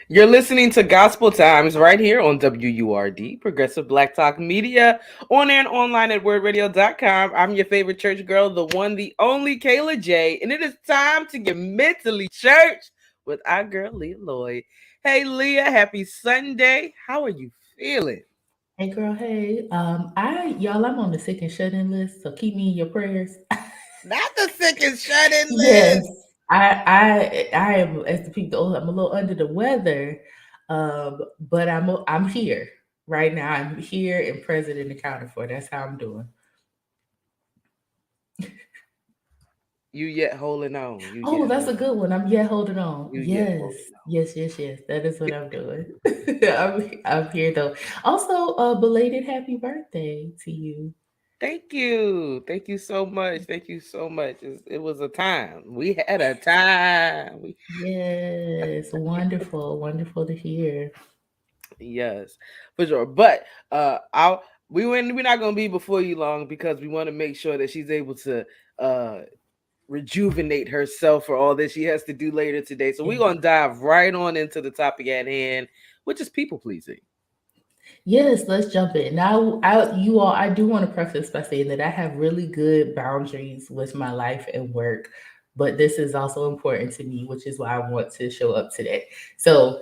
You're listening to Gospel Times right here on WURD, Progressive Black Talk Media, on air and online at wordradio.com. I'm your favorite church girl, the one, the only Kayla J, and it is time to get mentally church with our girl Leah Lloyd. Hey Leah, happy Sunday. How are you feeling? Hey girl, hey. I'm on the sick and shut in list, so keep me in your prayers. Not the sick and shut in Yes, list. I am as the people. I'm a little under the weather, but I'm here right now. I'm here and present and accounted for. That's how I'm doing. You yet holding on. You Oh, yet that's a holding on. good one. I'm yet holding on. You yet Yes, holding on. yes. That is what I'm doing. I'm here though. Also, belated happy birthday to you. Thank you. Thank you so much. Thank you so much. It was a time. We had a time. Yes, wonderful to hear. Yes, for sure. But I'll we're not gonna be before you long because we want to make sure that she's able to uh rejuvenate herself for all that she has to do later today. So we're Yes. gonna dive right on into the topic at hand, which is people pleasing. Yes, let's jump in. Now, I do want to preface by saying that I have really good boundaries with my life and work, but this is also important to me, which is why I want to show up today. So,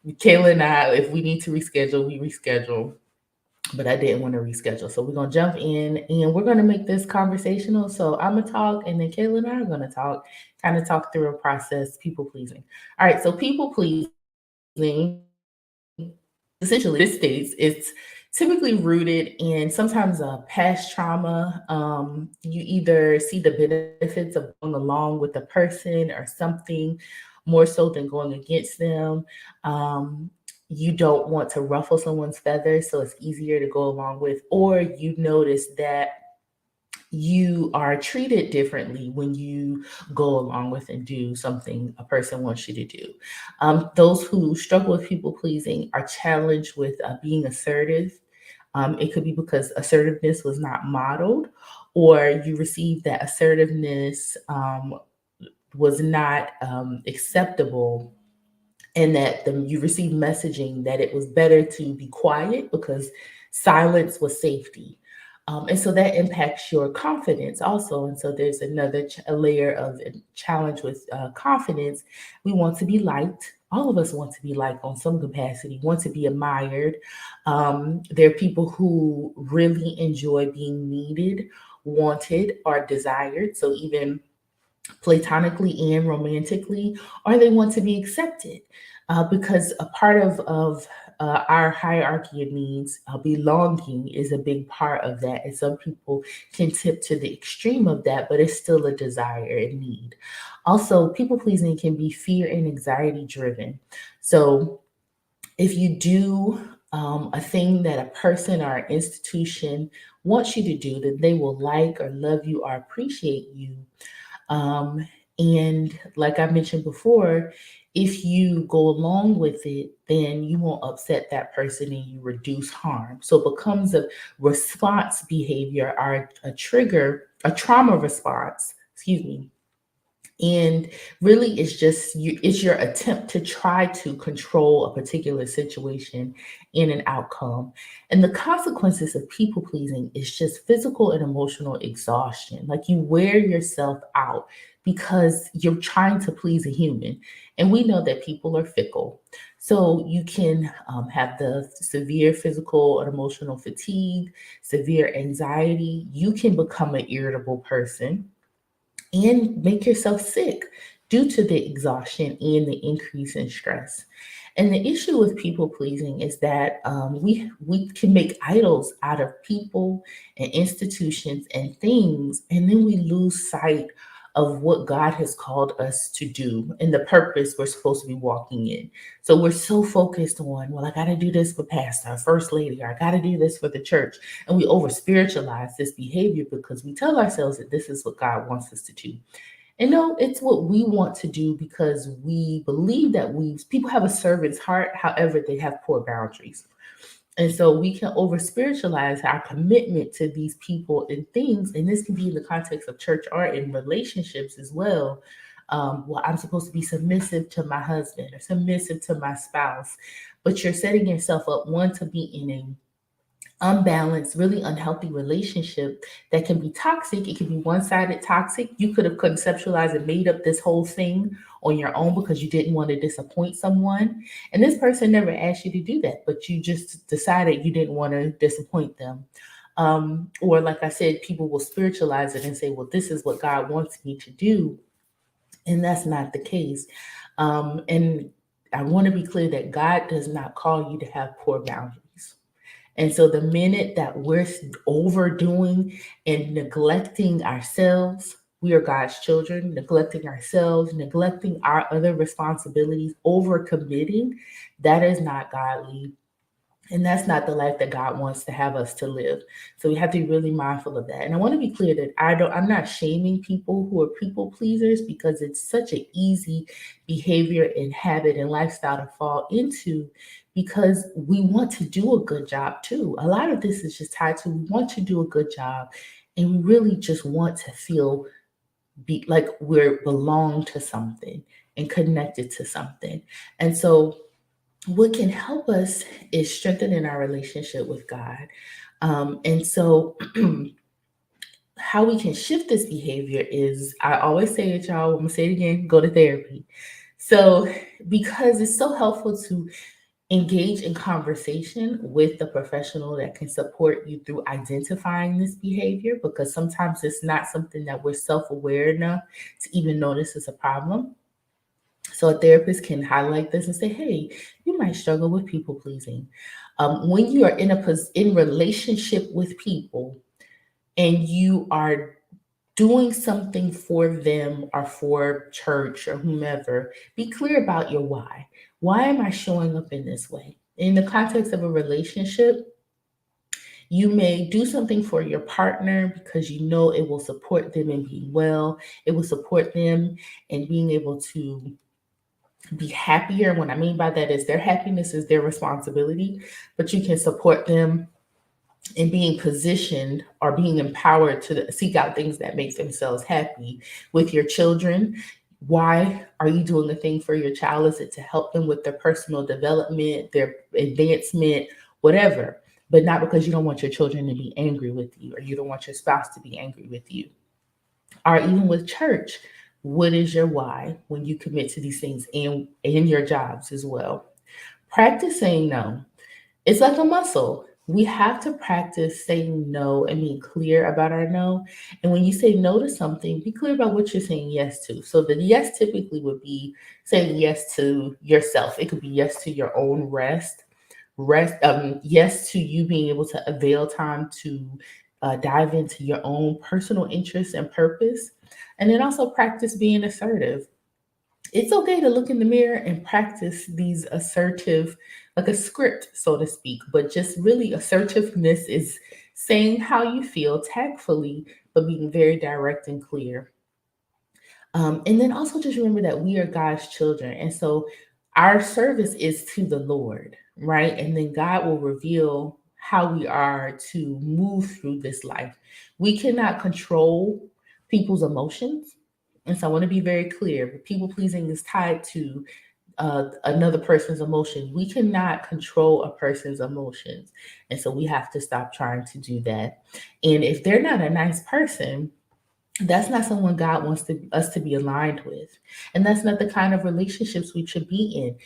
Kayla and I, if we need to reschedule, we reschedule, but I didn't want to reschedule. So, we're going to jump in and we're going to make this conversational. So, I'm going to talk, and then Kayla and I are going to talk, kind of talk through a process, people pleasing. All right, so people pleasing essentially in the United States, it's typically rooted in sometimes past trauma. You either see the benefits of going along with the person or something more so than going against them. Um, you don't want to ruffle someone's feathers, so it's easier to go along with, or you notice that you are treated differently when you go along with and do something a person wants you to do. Those who struggle with people pleasing are challenged with being assertive. It could be because assertiveness was not modeled, or you received that assertiveness was not acceptable, and that you received messaging that it was better to be quiet because silence was safety. And so that impacts your confidence also. And so there's another a layer of challenge with confidence. We want to be liked. All of us want to be liked on some capacity, want to be admired. There are people who really enjoy being needed, wanted, or desired. So even platonically and romantically, or they want to be accepted. Because a part of our hierarchy of needs, belonging is a big part of that. And some people can tip to the extreme of that, but it's still a desire and need. Also, people pleasing can be fear and anxiety driven. So if you do a thing that a person or an institution wants you to do, that they will like or love you or appreciate you. um, and like I mentioned before, if you go along with it, then you won't upset that person and you reduce harm. So it becomes a response behavior or a trigger, a trauma response, excuse me. And really it's just it's your attempt to try to control a particular situation in an outcome. And the consequences of people pleasing is just physical and emotional exhaustion. Like you wear yourself out because you're trying to please a human, and we know that people are fickle. So you can have the severe physical and emotional fatigue, severe anxiety. You can become an irritable person and make yourself sick due to the exhaustion and the increase in stress. And the issue with people pleasing is that we can make idols out of people and institutions and things, and then we lose sight of what God has called us to do and the purpose we're supposed to be walking in. So we're so focused on, well, I got to do this for pastor, first lady, or I got to do this for the church, and we over spiritualize this behavior because we tell ourselves that this is what God wants us to do. And no, it's what we want to do because we believe that people have a servant's heart, however, they have poor boundaries. And so we can over spiritualize our commitment to these people and things. And this can be in the context of church or in relationships as well. Well, I'm supposed to be submissive to my husband or submissive to my spouse, but you're setting yourself up, one, to be in a unbalanced, really unhealthy relationship that can be toxic. It can be one sided toxic. You could have conceptualized and made up this whole thing on your own because you didn't want to disappoint someone. And this person never asked you to do that, but you just decided you didn't want to disappoint them. Or, like I said, people will spiritualize it and say, well, this is what God wants me to do. And that's not the case. And I want to be clear that God does not call you to have poor boundaries. And so the minute that we're overdoing and neglecting ourselves, we are God's children, neglecting ourselves, neglecting our other responsibilities, overcommitting, that is not godly. And that's not the life that God wants to have us to live. So we have to be really mindful of that. And I want to be clear that I'm not shaming people who are people pleasers, because it's such an easy behavior and habit and lifestyle to fall into, because we want to do a good job too. A lot of this is just tied to, we want to do a good job, and we really just want to feel like we're belong to something and connected to something. And so what can help us is strengthening our relationship with God. And so, how we can shift this behavior is, I always say it, y'all, I'm gonna say it again, go to therapy. So, because it's so helpful to engage in conversation with the professional that can support you through identifying this behavior, because sometimes it's not something that we're self aware enough to even notice is a problem. So a therapist can highlight this and say, "Hey, you might struggle with people pleasing. When you are in relationship with people and you are doing something for them or for church or whomever, be clear about your why. Why am I showing up in this way? In the context of a relationship, you may do something for your partner because you know it will support them in being well. It will support them in being able to be happier. What I mean by that is their happiness is their responsibility, but you can support them in being positioned or being empowered to seek out things that make themselves happy. With your children, why are you doing the thing for your child? Is it to help them with their personal development, their advancement, whatever? But not because you don't want your children to be angry with you or you don't want your spouse to be angry with you. Or even with church, what is your why when you commit to these things, and in your jobs as well? Practice saying no. It's like a muscle. We have to practice saying no and being clear about our no. And when you say no to something, be clear about what you're saying yes to. So the yes typically would be saying yes to yourself. It could be yes to your own yes to you being able to avail time to dive into your own personal interests and purpose. And then also practice being assertive. It's okay to look in the mirror and practice these assertive, like a script, so to speak, but just really assertiveness is saying how you feel tactfully, but being very direct and clear. And then also just remember that we are God's children. And so our service is to the Lord, right? And then God will reveal how we are to move through this life. We cannot control people's emotions. And so I want to be very clear, people pleasing is tied to another person's emotion. We cannot control a person's emotions. And so we have to stop trying to do that. And if they're not a nice person, that's not someone God wants us to be aligned with. And that's not the kind of relationships we should be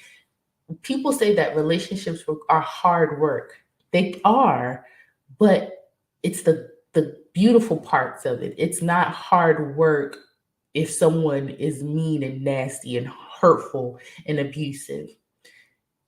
in. People say that relationships are hard work. They are, but it's the beautiful parts of it. It's not hard work if someone is mean and nasty and hurtful and abusive.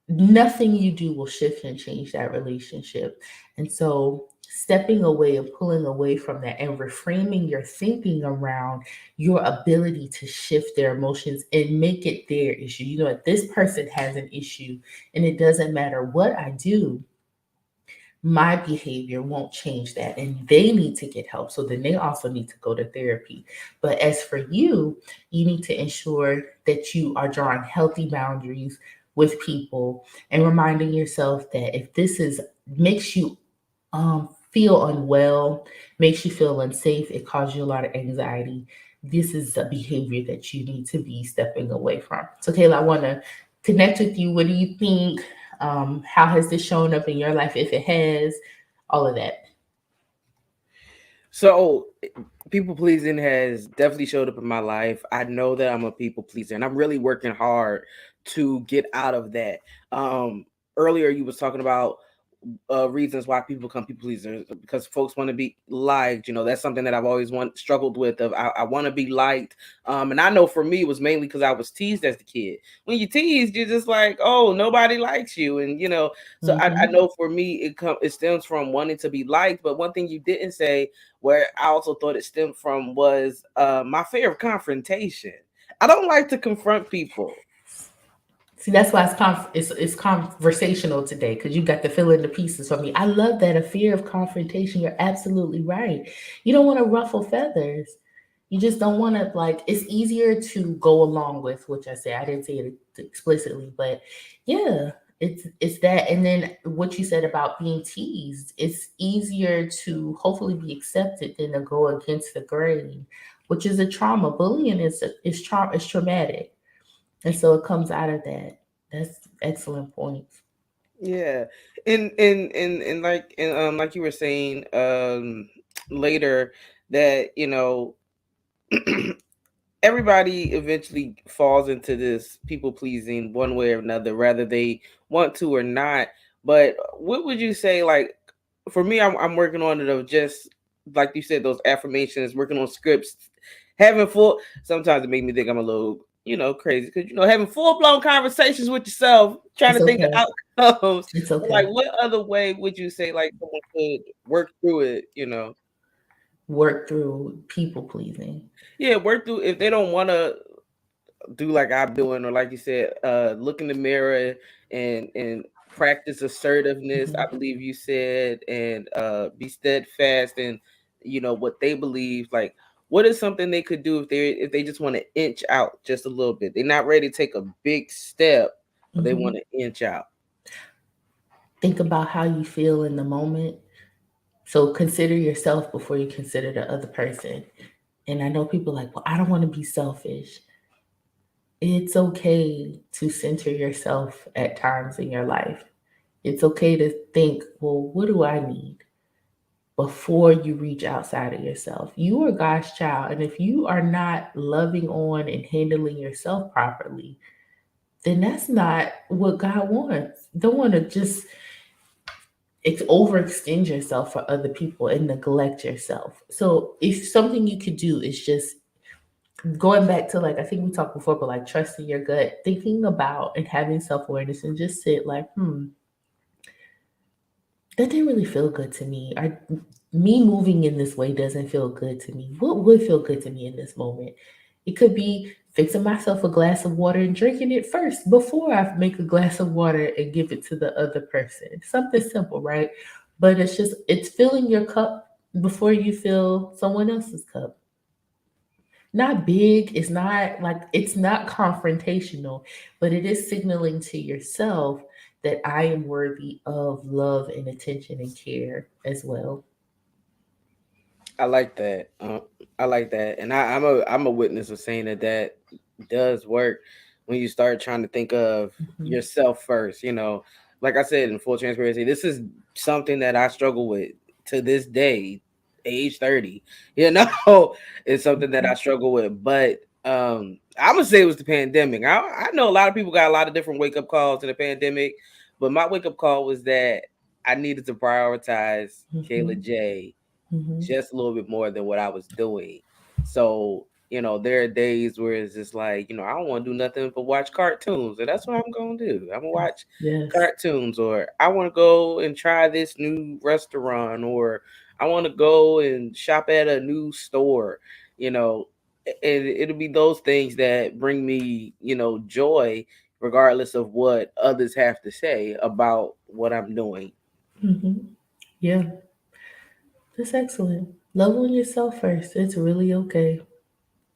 Nothing you do will shift and change that relationship. And so stepping away and pulling away from that and reframing your thinking around your ability to shift their emotions and make it their issue. You know, if this person has an issue and it doesn't matter what I do, my behavior won't change that, and they need to get help, so then they also need to go to therapy. But as for you, you need to ensure that you are drawing healthy boundaries with people and reminding yourself that if this is makes you feel unwell, makes you feel unsafe, it causes you a lot of anxiety, this is a behavior that you need to be stepping away from. So, Kayla, I want to connect with you. What do you think? How has this shown up in your life, if it has? All of that. So people pleasing has definitely showed up in my life. I know that I'm a people pleaser and I'm really working hard to get out of that. Um Earlier you was talking about reasons why people become people pleasers because folks want to be liked. That's something that I've always struggled with. Of I want to be liked, and I know for me it was mainly because I was teased as a kid. When you teased, you're just like, oh, nobody likes you, and So I Mm-hmm. know for me it stems from wanting to be liked. But one thing you didn't say, where I also thought it stemmed from, was my fear of confrontation. I don't like to confront people. See, that's why it's conversational today because you got to fill in the pieces for me. I love that, a fear of confrontation. You're absolutely right. You don't want to ruffle feathers. You just don't want to, like, it's easier to go along with, which I say, I didn't say it explicitly, but yeah, it's that. And then what you said about being teased, it's easier to hopefully be accepted than to go against the grain, which is a trauma. Bullying is traumatic, and so it comes out of that. That's excellent points. Yeah, and like you were saying later, that everybody eventually falls into this people pleasing one way or another, whether they want to or not. But what would you say, like, for me, I'm working on it of just like you said, those affirmations, working on scripts, having full. Sometimes it make me think I'm a little, crazy because having full blown conversations with yourself, trying It's to think of okay. outcomes. It's But like, okay. what other way would you say like someone could work through it? Work through people pleasing. Yeah, work through if they don't want to do like I'm doing, or like you said, look in the mirror and practice assertiveness. I Mhm. believe you said, and be steadfast in what they believe. Like, what is something they could do if they just want to inch out just a little bit? They're not ready to take a big step, but they want Mhm. to inch out. Think about how you feel in the moment. So consider yourself before you consider the other person. And I know people like, well, I don't want to be selfish. It's okay to center yourself at times in your life. It's okay to think, well, what do I need before you reach outside of yourself? You are God's child. And if you are not loving on and handling yourself properly, then that's not what God wants. Don't want to just overextend yourself for other people and neglect yourself. So if something you could do is just going back to, like, I think we talked before, but like trusting your gut, thinking about and having self-awareness and just sit like, that didn't really feel good to me. Me moving in this way doesn't feel good to me. What would feel good to me in this moment? It could be fixing myself a glass of water and drinking it first before I make a glass of water and give it to the other person. Something simple, right? But it's filling your cup before you fill someone else's cup. Not big, it's not confrontational, but it is signaling to yourself that I am worthy of love and attention and care as well. I like that. I like that, and I'm a witness of saying that does work when you start trying to think of Mhm. yourself first. Like I said, in full transparency, this is something that I struggle with to this day, age 30. It's something that I Mhm. struggle with, but I'm gonna say it was the pandemic. I know a lot of people got a lot of different wake up calls in the pandemic, but my wake up call was that I needed to prioritize Kayla Mhm. J Mhm. just a little bit more than what I was doing. So, there are days where it's just like, I don't want to do nothing but watch cartoons. And that's what I'm going to do. I'm going to watch Yes. cartoons, or I want to go and try this new restaurant, or I want to go and shop at a new store, you know. And it'll be those things that bring me, joy, regardless of what others have to say about what I'm doing. Mhm. Yeah, that's excellent. Love on yourself first. It's really okay.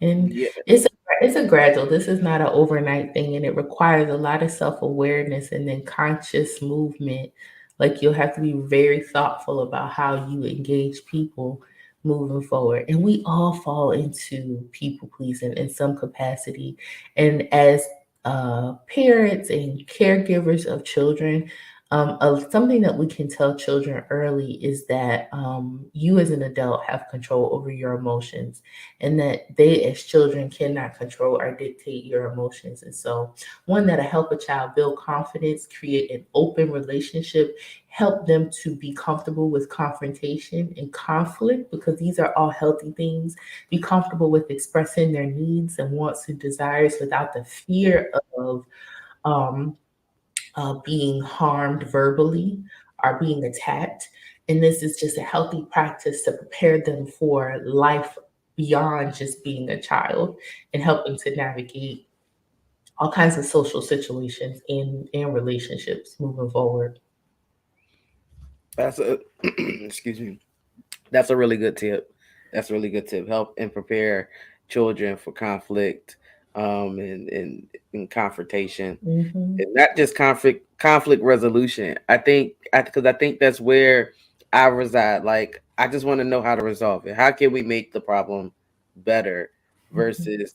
And Yeah, it's a gradual. This is not an overnight thing, and it requires a lot of self-awareness and then conscious movement. Like, you'll have to be very thoughtful about how you engage people, moving forward. And we all fall into people pleasing in some capacity. And as parents and caregivers of children, something that we can tell children early is that you as an adult have control over your emotions, and that they as children cannot control or dictate your emotions. And so, one, that'll help a child build confidence, create an open relationship, help them to be comfortable with confrontation and conflict, because these are all healthy things. Be comfortable with expressing their needs and wants and desires without the fear of um, being harmed verbally or being attacked. And this is just a healthy practice to prepare them for life beyond just being a child, and helping to navigate all kinds of social situations and relationships moving forward. That's a excuse me. That's a really good tip. That's a really good tip. Help and prepare children for conflict, and confrontation, Hmm. and not just conflict resolution. Because I think that's where I reside. Like, I just want to know how to resolve it. How can we make the problem better versus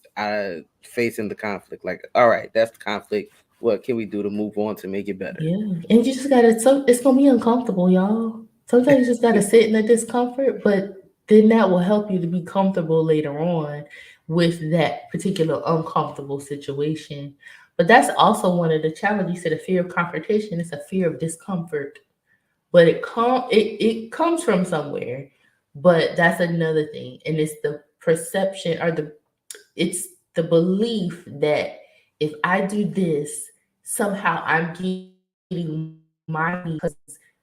facing the conflict? Like, all right, that's the conflict. What can we do to move on to make it better? Yeah, and you just gotta. So it's gonna be uncomfortable, y'all. Sometimes you just gotta sit in the discomfort, but then that will help you to be comfortable later on with that particular uncomfortable situation. But that's also one of the challenges. You said a fear of confrontation. It's a fear of discomfort, but it comes from somewhere. But that's another thing, and it's the perception, or it's the belief that if I do this, somehow I'm getting my needs, because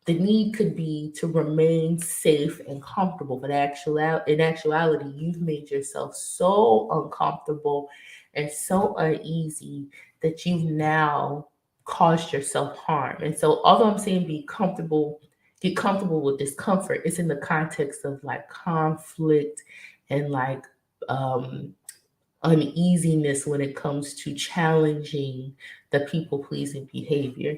the need could be to remain safe and comfortable. But in actuality, you've made yourself so uncomfortable and so uneasy that you've now caused yourself harm. And so, although I'm saying get comfortable with discomfort, it's in the context of like conflict and like um uneasiness when it comes to challenging the people pleasing behavior.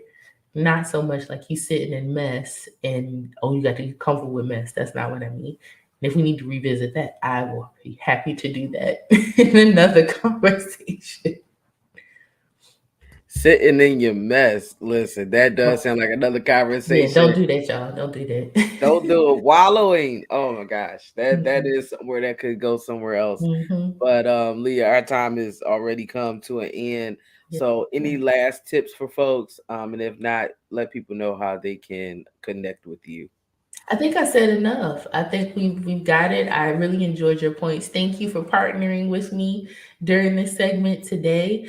Not so much like you sitting in mess and, oh, you got to get comfortable with mess. That's not what I mean. And if we need to revisit that, I will be happy to do that in another conversation. Sitting in your mess. Listen, that does sound like another Yeah, conversation. don't do that, y'all. Don't do Don't that. do it. Wallowing. Oh my gosh. That Mhm. is somewhere that could go somewhere else. Mhm. But Leah, our time has already come to an end. Yeah. So any last tips for folks? And if not, let people know how they can connect with you. I think I said enough. I think we've got it. I really enjoyed your points. Thank you for partnering with me during this segment today.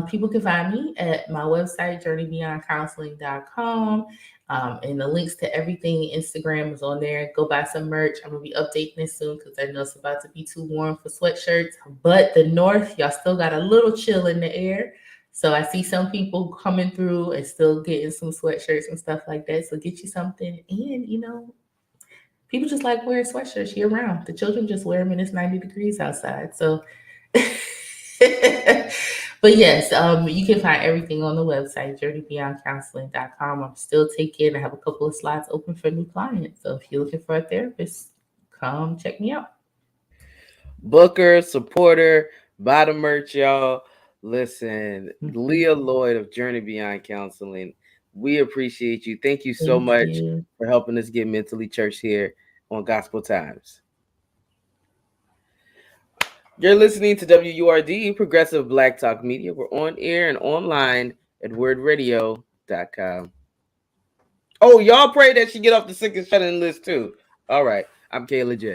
People can find me at my website, journeybeyondcounseling.com. And the links to everything, Instagram is on there. Go buy some merch. I'm gonna be updating this soon because I know it's about to be too warm for sweatshirts. But the north, y'all still got a little chill in the air. So I see some people coming through and still getting some sweatshirts and stuff like that. So get you something. And, people just like wearing sweatshirts year round. The children just wear them and it's 90 degrees outside. So, but yes, you can find everything on the website, journeybeyondcounseling.com. I'm still taking, I have a couple of slots open for new clients. So if you're looking for a therapist, come check me out. Booker, supporter, buy the merch, y'all. Listen, Mhm. Leah Lloyd of Journey Beyond Counseling. We appreciate you. Thank you so Thank much you. for helping us get mentally church here on Gospel Times. You're listening to WURD, Progressive Black Talk Media. We're on air and online at wordradio.com. Oh, y'all pray that she get off the sick and shut in list too. All right. I'm Kayla J.